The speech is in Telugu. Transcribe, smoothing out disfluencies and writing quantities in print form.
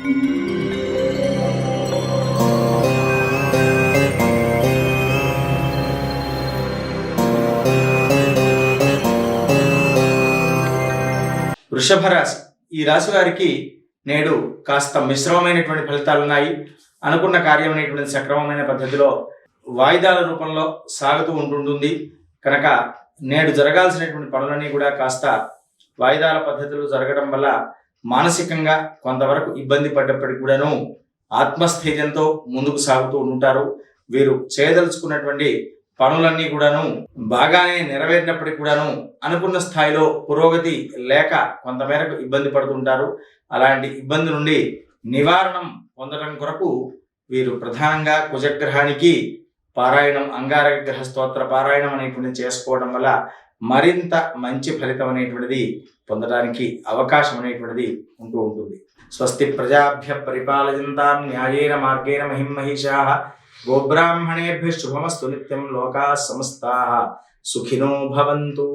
వృషభ రాశి. ఈ రాశి వారికి నేడు కాస్త మిశ్రమమైనటువంటి ఫలితాలు ఉన్నాయి. అనుకున్న కార్యం అనేటువంటి సక్రమమైన పద్ధతిలో వాయిదాల రూపంలో సాగుతూ ఉంటుంటుంది కనుక నేడు జరగాల్సినటువంటి పనులన్నీ కూడా కాస్త వాయిదాల పద్ధతిలో జరగడం వల్ల మానసికంగా కొంతవరకు ఇబ్బంది పడ్డప్పటికీ కూడాను ఆత్మస్థైర్యంతో ముందుకు సాగుతూ ఉంటారు. వీరు చేయదలుచుకున్నటువంటి పనులన్నీ కూడాను బాగానే నెరవేరినప్పటికీ కూడాను అనుకున్న స్థాయిలో పురోగతి లేక కొంతమేరకు ఇబ్బంది పడుతుంటారు. అలాంటి ఇబ్బంది నుండి నివారణం పొందడం కొరకు వీరు ప్రధానంగా కుజగ్రహానికి పారాయణం, అంగారక గ్రహ స్తోత్ర పారాయణం అనేటువంటిది చేసుకోవడం వల్ల మరింత మంచి ఫలితం అనేటువంటిది పొందడానికి అవకాశం అనేటువంటిది ఉంటూ ఉంటుంది. స్వస్తి ప్రజాభ్య పరిపాలయంతాం న్యాయేన మార్గేణ మహిం మహిషాః గోబ్రాహ్మణేభ్యః శుభమస్తు నిత్యం లోకాః సమస్తాః సుఖినో భవంతు.